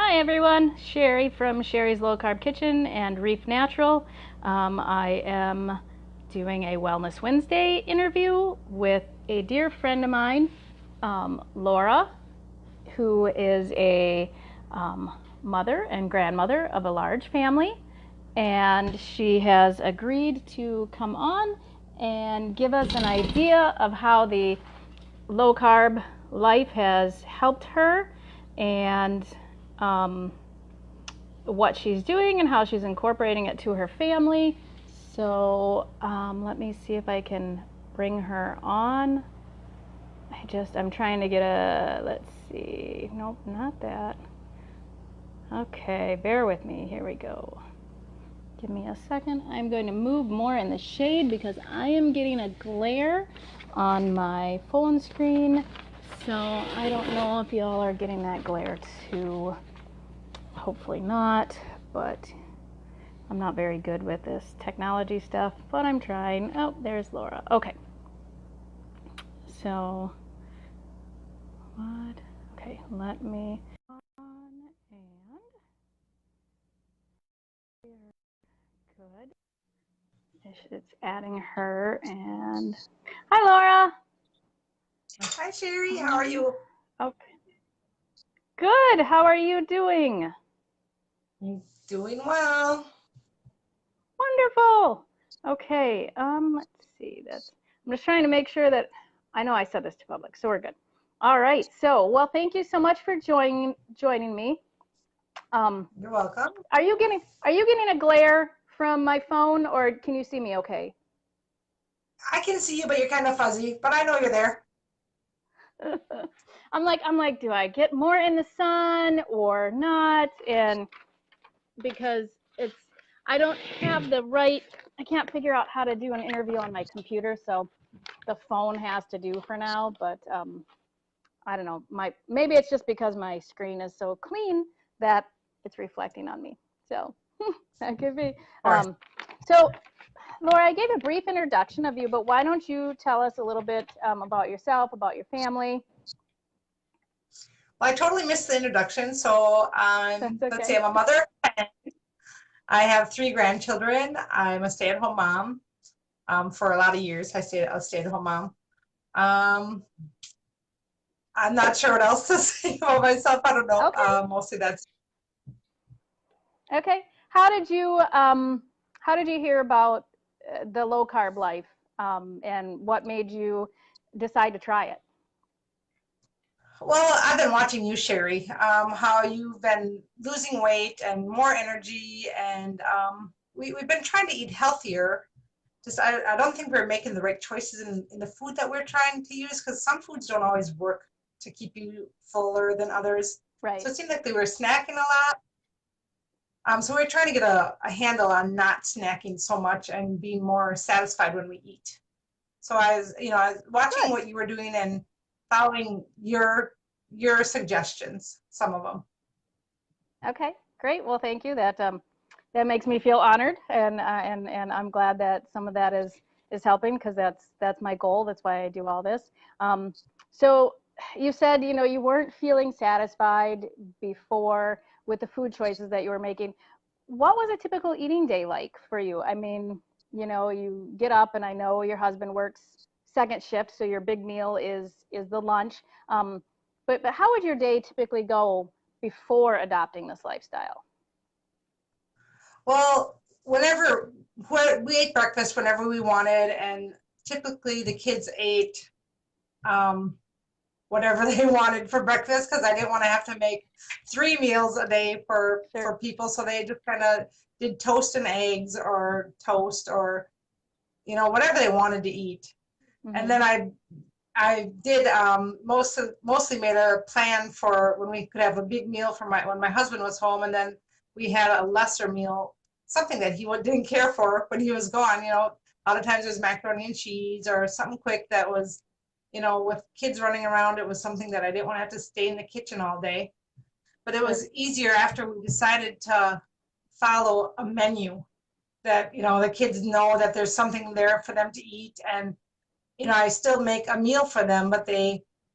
Hi everyone, Sherry from Sherry's Low Carb Kitchen and Reef Natural. I am doing a Wellness Wednesday interview with a dear friend of mine, Laura, who is a mother and grandmother of a large family. And she has agreed to come on and give us an idea of how the low carb life has helped her and what she's doing and how she's incorporating it to her family. So let me see if I can bring her on. I'm trying to get let's see, nope, not that. Okay, bear with me, here we go. Give me a second. I'm going to move more in the shade because I am getting a glare on my phone screen. So I don't know if y'all are getting that glare too. Hopefully not, but I'm not very good with this technology stuff, but I'm trying. Oh, there's Laura. Okay. So, what? Okay, let me on and good. It's adding her and hi Laura. Hi Sherry, how are you? Okay. Good. How are you doing? Doing well. Wonderful. Okay. Let's see. I'm just trying to make sure that I know I said this to public, so we're good. All right. So, well, thank you so much for joining me. You're welcome. Are you getting a glare from my phone, or can you see me okay? I can see you, but you're kind of fuzzy, but I know you're there. I'm like, do I get more in the sun or not? And because I don't have I can't figure out how to do an interview on my computer, so the phone has to do for now. But I don't know, maybe it's just because my screen is so clean that it's reflecting on me. So that could be. So Laura, I gave a brief introduction of you, but why don't you tell us a little bit about yourself, about your family? Well, I totally missed the introduction. So That's let's okay. say I'm a mother. I have 3 grandchildren. I'm a stay-at-home mom. For a lot of years, I stayed a stay-at-home mom. Um, I'm not sure what else to say about myself. I don't know. Okay. Mostly that's. Okay. How did you hear about the low carb life, and what made you decide to try it? Well, I've been watching you, Sherry, how you've been losing weight and more energy, and we've been trying to eat healthier. Just I don't think we're making the right choices in the food that we're trying to use, because some foods don't always work to keep you fuller than others. Right. So it seemed like we were snacking a lot. So we're trying to get a handle on not snacking so much and being more satisfied when we eat. So I was watching Good. what you were doing and following your suggestions, some of them. Okay. Great. Well, thank you. That makes me feel honored, and I'm glad that some of that is helping because that's my goal. That's why I do all this. So you said you weren't feeling satisfied before with the food choices that you were making. What was a typical eating day like for you? I mean, you get up, and I know your husband works second shift, so your big meal is the lunch. But how would your day typically go before adopting this lifestyle? Well, we ate breakfast whenever we wanted, and typically the kids ate um, whatever they wanted for breakfast, because I didn't want to have to make 3 meals a day Sure. for people. So they just kind of did toast and eggs or toast or whatever they wanted to eat. And Mm-hmm. then I did mostly made a plan for when we could have a big meal for when my husband was home, and then we had a lesser meal, something that he didn't care for when he was gone. A lot of times it was macaroni and cheese or something quick that was, with kids running around, it was something that I didn't want to have to stay in the kitchen all day. But it Sure. was easier after we decided to follow a menu that, the kids know that there's something there for them to eat. And I still make a meal for them, but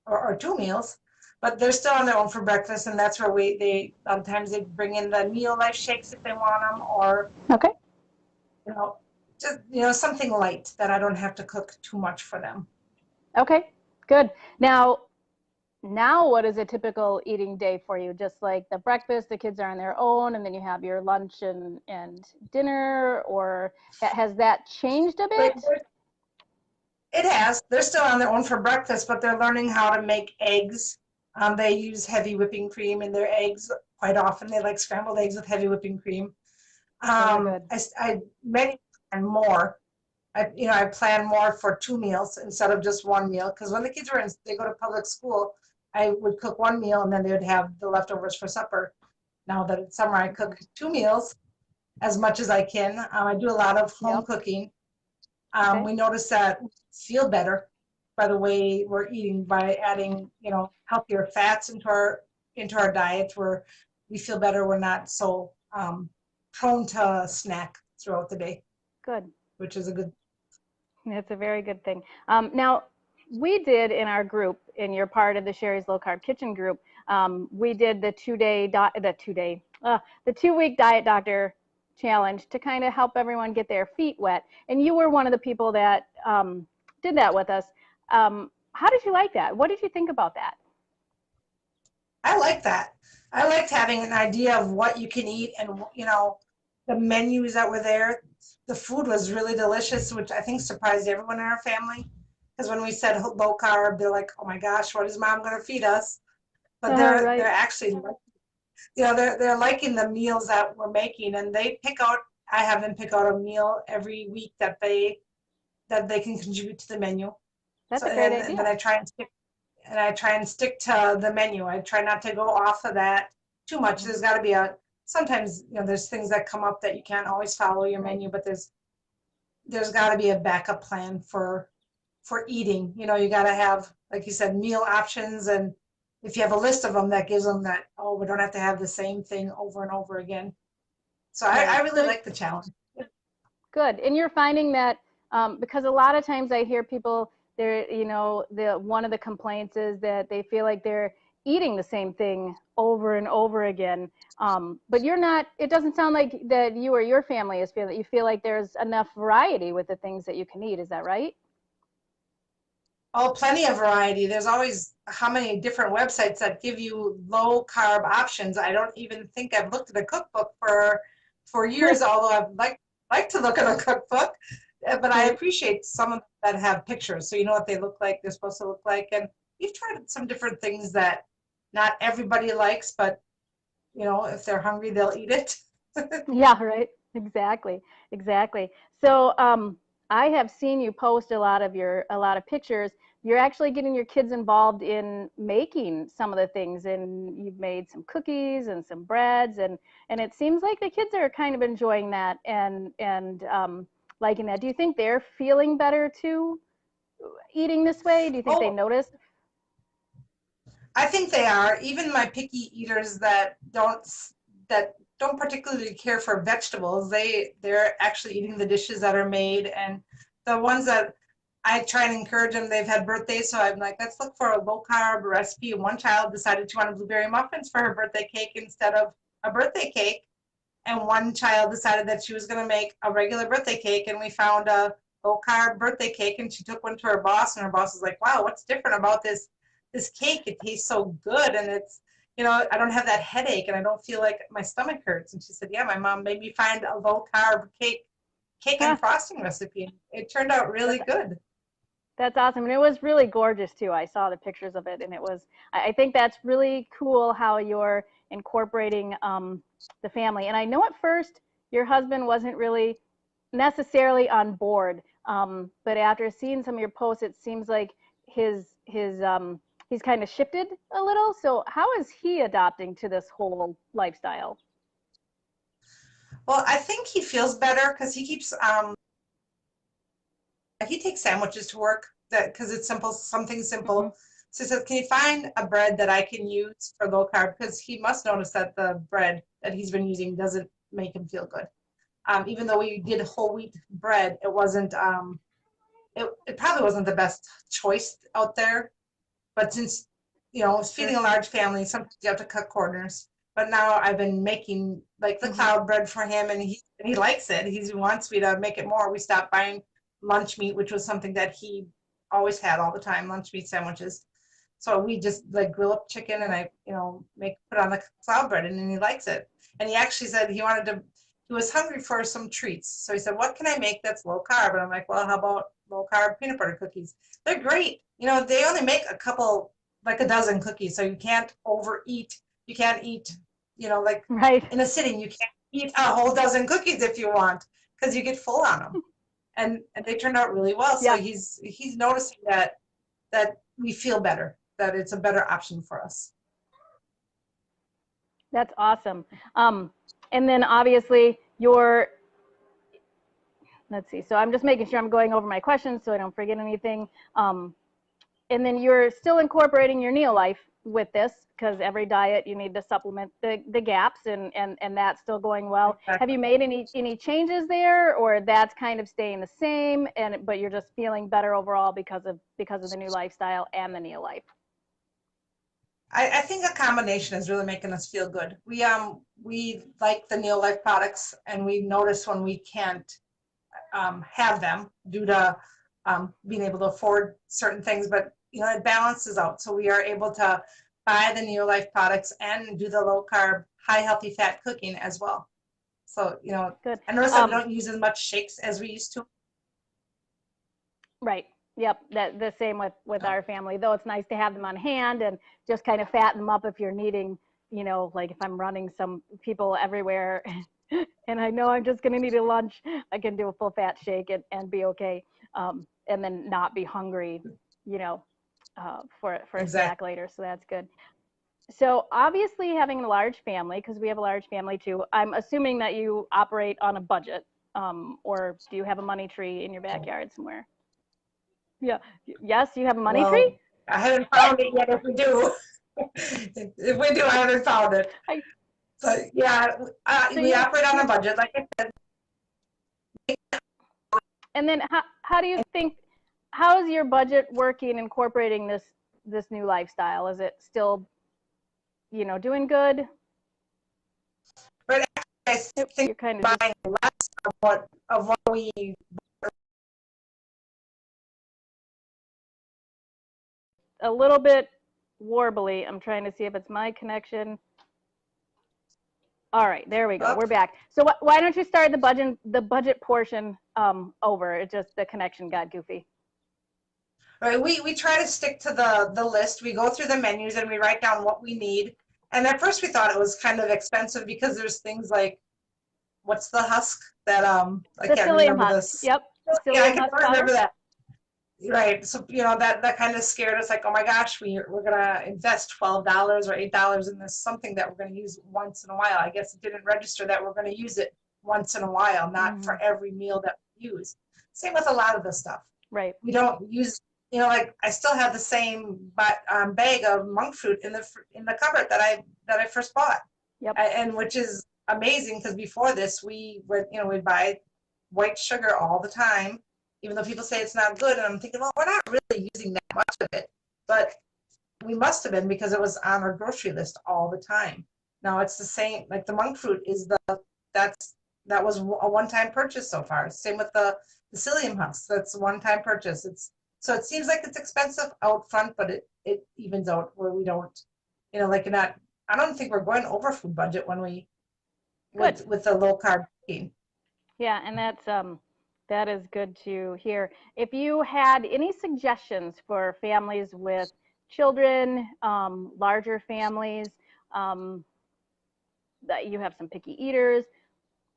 or 2 meals, but they're still on their own for breakfast, and that's where they sometimes they bring in the Neo Life shakes if they want them, or Okay. you know, just something light that I don't have to cook too much for them. Okay. Good. Now what is a typical eating day for you? Just like the breakfast, the kids are on their own, and then you have your lunch and dinner, or has that changed a But bit? it has. They're still on their own for breakfast, but they're learning how to make eggs. They use heavy whipping cream in their eggs quite often. They like scrambled eggs with heavy whipping cream. Those are good. I many and more. I plan more for 2 meals instead of just 1 meal, because when the kids were they go to public school, I would cook 1 meal and then they would have the leftovers for supper. Now that it's summer, I cook 2 meals as much as I can. I do a lot of home Yep. cooking. Okay. We notice that we feel better by the way we're eating, by adding healthier fats into our diet, where we feel better. We're not so prone to snack throughout the day, Good. which is a good. That's a very good thing. Now, we did in our group, and you're part of the Sherry's Low Carb Kitchen group. We did the 2-week Diet Doctor challenge to kind of help everyone get their feet wet. And you were one of the people that did that with us. How did you like that? What did you think about that? I like that. I liked having an idea of what you can eat, and the menus that were there. The food was really delicious, which I think surprised everyone in our family. Because when we said low carb, they're like, "Oh my gosh, what is mom going to feed us?" But they're Right. actually, they're liking the meals that we're making, and they pick out. I have them pick out a meal every week that they can contribute to the menu. That's So a great and then idea. I try and stick to the menu. I try not to go off of that too much. Mhm. There's got to be sometimes there's things that come up that you can't always follow your Right. menu, but there's got to be a backup plan for eating. You got to have, like you said, meal options, and if you have a list of them, that gives them that, oh, we don't have to have the same thing over and over again. So I Right. really like the challenge. Good. And you're finding that because a lot of times I hear people, one of the complaints is that they feel like they're eating the same thing over and over again. But you're not, it doesn't sound like that you or your family is feeling, you feel like there's enough variety with the things that you can eat. Is that right? Oh, plenty of variety. There's always how many different websites that give you low carb options. I don't even think I've looked at a cookbook for years, although I'd like to look at a cookbook. But I Right. appreciate some of them that have pictures, so you know what they look like, they're supposed to look like. And we've tried some different things that not everybody likes, but if they're hungry, they'll eat it. Yeah, right. Exactly. Exactly. So, I have seen you post a lot of pictures. You're actually getting your kids involved in making some of the things, and you've made some cookies and some breads, and it seems like the kids are kind of enjoying that and liking that. Do you think they're feeling better too, eating this way? Do you think they Oh, noticed? I think they are. Even my picky eaters that don't particularly care for vegetables, they're actually eating the dishes that are made. And the ones that I try and encourage them, they've had birthdays, so I'm like, let's look for a low carb recipe. And one child decided she wanted blueberry muffins for her birthday cake instead of a birthday cake. And one child decided that she was going to make a regular birthday cake, and we found a low carb birthday cake, and she took one to her boss, and her boss was like, wow, what's different about this cake? It tastes so good, and I don't have that headache, and I don't feel like my stomach hurts. And she said, yeah, my mom made me find a low carb cake and Huh, frosting recipe. It turned out really that's good. That's awesome. And it was really gorgeous too. I saw the pictures of it and I think that's really cool how you're incorporating the family. And I know at first your husband wasn't really necessarily on board. But after seeing some of your posts, it seems like he's kind of shifted a little. So how is he adopting to this whole lifestyle? Well, I think he feels better because he takes sandwiches to work, that because it's simple, something Hmm. simple. So he says, can you find a bread that I can use for low carb? Because he must notice that the bread that he's been using doesn't make him feel good. Even though we did whole wheat bread, it probably wasn't the best choice out there. But since you know, feeding a large family, sometimes you have to cut corners. But now I've been making like the cloud bread for him, and he likes it. He wants me to make it more. We stopped buying lunch meat, which was something that he always had all the time, lunch meat sandwiches. So we just like grill up chicken, and I, you know, make put on the cloud bread, and then he likes it. And he actually said he was hungry for some treats. So he said, "What can I make that's low carb?" And I'm like, "Well, how about low carb peanut butter cookies? They're great. You know, they only make like a dozen cookies, so you can't overeat. You can't eat, you know, like Right. in a sitting, you can't eat a whole dozen cookies if you want, because you get full on them. And they turned out really well. So Yeah, he's noticing that we feel better, that it's a better option for us. that's awesome. And then obviously let's see. So I'm just making sure I'm going over my questions so I don't forget anything. And then you're still incorporating your Neolife with this, because every diet you need to supplement the gaps, and that's still going well. Exactly. Have you made any changes there, or that's kind of staying the same, but you're just feeling better overall because of the new lifestyle and the Neolife? I think a combination is really making us feel good. We like the Neolife products, and we notice when we can't have them due to being able to afford certain things, but you know, it balances out. So we are able to buy the Neolife products and do the low carb, high healthy fat cooking as well. So, you know, Good. I notice that we don't use as much shakes as we used to. Right. Yep. That the same with our family, though it's nice to have them on hand and just kind of fatten them up if you're needing, you know, like if I'm running some people everywhere and I know I'm just going to need a lunch, I can do a full fat shake and be okay. And then not be hungry, you know, for a snack Exactly. later. So that's good. So obviously having a large family, because we have a large family too, I'm assuming that you operate on a budget, or do you have a money tree in your backyard somewhere? Yeah. Yes, you have a money tree? Well, I haven't found it yet if we do. If we do, I haven't found it. I, So yeah, so we you operate on a budget. Like I said, and then how do you think, how is your budget working incorporating this new lifestyle? Is it still, you know, doing good? but I think You're kind of just buying less of what we a little bit warbly. I'm trying to see if it's my connection. All right, there we go. up. We're back. So why don't you start the budget portion over? It just the connection got goofy. Right, we try to stick to the list. We go through the menus and we write down what we need. And at first we thought it was kind of expensive because there's things like what's the husk that I The can't psyllium remember husk. this. Yep. Yeah, I Psyllium can husk remember powder. that. Right. So, you know, that kind of scared us like, oh my gosh, we're gonna invest $12 or $8 in this something that we're gonna use once in a while. I guess it didn't register that we're gonna use it once in a while, not for every meal that we use. Same with a lot of the stuff. Right. We don't use, you know, like I still have the same bag of monk fruit in the cupboard that I first bought. Yep. And which is amazing because before this we'd buy white sugar all the time, even though people say it's not good. And I'm thinking, well, we're not really using that much of it, but we must have been because it was on our grocery list all the time. Now it's the same, like the monk fruit that was a one-time purchase so far. Same with the psyllium husk. That's a one-time purchase. So it seems like it's expensive out front, but it evens out where we don't, you know, like not. I don't think we're going over food budget when we with the low carb eating. Yeah, and that is good to hear. If you had any suggestions for families with children, larger families, um, that you have some picky eaters,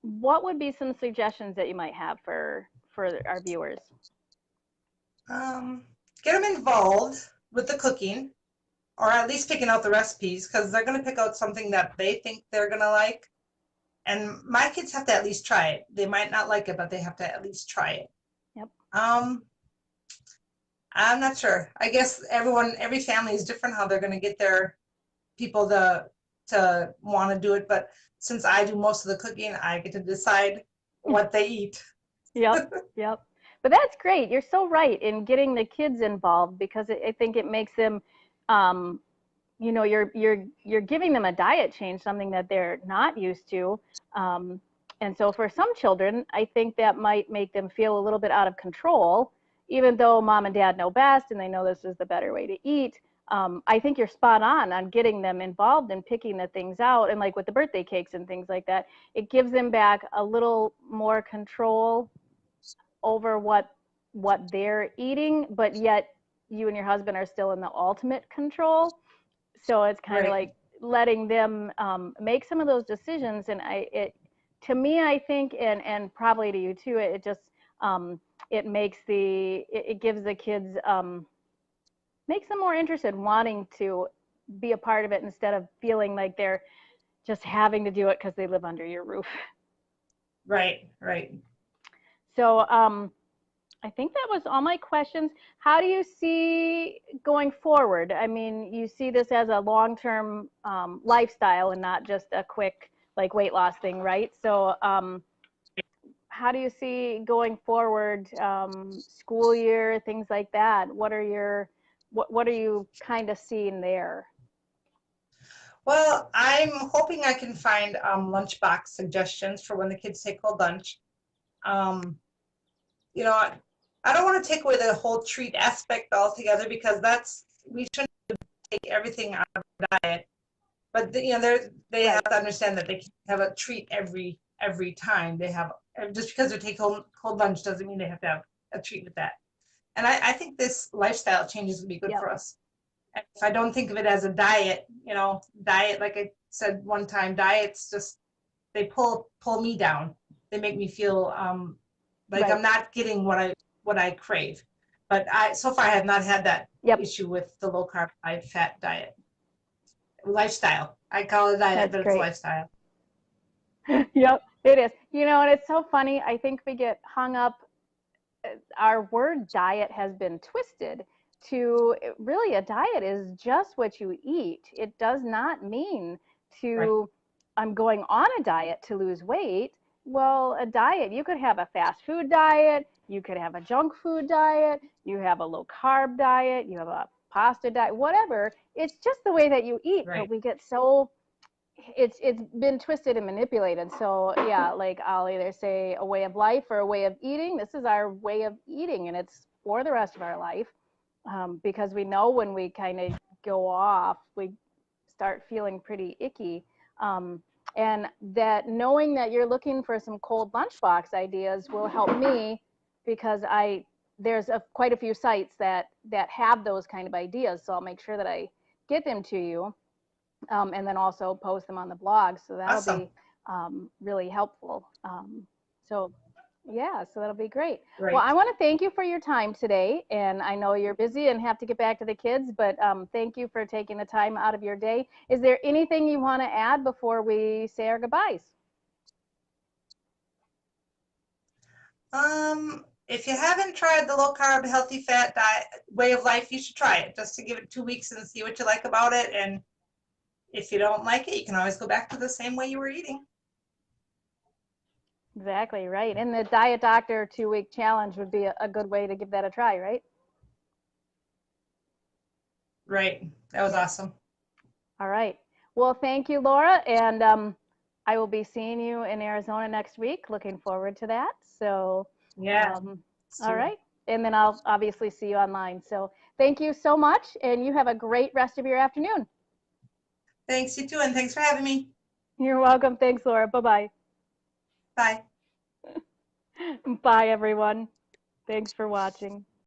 what would be some suggestions that you might have for our viewers? Get them involved with the cooking, or at least picking out the recipes, because they're going to pick out something that they think they're going to like. And my kids have to at least try it. They might not like it, but they have to at least try it. Yep. I'm not sure. I guess every family is different how they're going to get their people to want to do it. But since I do most of the cooking, I get to decide what they eat. Yep. Yep. But that's great. You're so right in getting the kids involved, because I think it makes them you know, you're giving them a diet change, something that they're not used to. And so for some children, I think that might make them feel a little bit out of control, even though mom and dad know best and they know this is the better way to eat. I think you're spot on getting them involved and picking the things out. And like with the birthday cakes and things like that, it gives them back a little more control over what they're eating, but yet you and your husband are still in the ultimate control. So it's kind of Right. like letting them make some of those decisions. And to me, I think, and probably to you too, it just it makes it gives the kids makes them more interested, wanting to be a part of it instead of feeling like they're just having to do it because they live under your roof. Right. Right. So I think that was all my questions. How do you see going forward? I mean, you see this as a long-term lifestyle and not just a quick like weight loss thing, right? So how do you see going forward, school year, things like that? What are you kind of seeing there? Well, I'm hoping I can find lunchbox suggestions for when the kids take cold lunch. Um, you know, I don't want to take away the whole treat aspect altogether because we shouldn't take everything out of the diet. But you know, they Right. have to understand that they can't have a treat every time they have. Just because they take cold lunch doesn't mean they have to have a treat with that. And I think this lifestyle change is gonna be good Yep. for us. And if I don't think of it as a diet, diet, like I said one time, diets just they pull me down. They make me feel like Right. I'm not getting what I crave. But I so far I have not had that Yep. issue with the low carb, high fat diet lifestyle. I call it a diet, That's but it's a great. lifestyle. Yep, it is. You know, and it's so funny. I think we get hung up. Our word diet has been twisted to really a diet is just what you eat. It does not mean Right, to, I'm going on a diet to lose weight. Well, a diet, you could have a fast food diet, you could have a junk food diet, you have a low carb diet, you have a pasta diet, whatever. It's just the way that you eat, but right. we get so it's been twisted and manipulated. So yeah, like I'll either say a way of life or a way of eating. This is our way of eating, and it's for the rest of our life, because we know when we kind of go off, we start feeling pretty icky. Um, and that knowing that you're looking for some cold lunchbox ideas will help me because there's quite a few sites that have those kind of ideas. So I'll make sure that I get them to you, and then also post them on the blog. So that'll Awesome. be really helpful. So yeah, so that'll be great. Well, Right. I want to thank you for your time today. And I know you're busy and have to get back to the kids, but thank you for taking the time out of your day. Is there anything you want to add before we say our goodbyes? If you haven't tried the low carb, healthy fat diet way of life, you should try it just to give it 2 weeks and see what you like about it. And if you don't like it, you can always go back to the same way you were eating. Exactly, right. And the Diet Doctor 2 week challenge would be a good way to give that a try, right? Right. That was Yep. awesome. All right. Well, thank you, Laura. And I will be seeing you in Arizona next week. Looking forward to that. So, Yeah. um, all See. right. And then I'll obviously see you online. So, thank you so much. And you have a great rest of your afternoon. Thanks, you too, and thanks for having me. You're welcome. Thanks, Laura. Bye Bye. bye. Bye, everyone. Thanks for watching.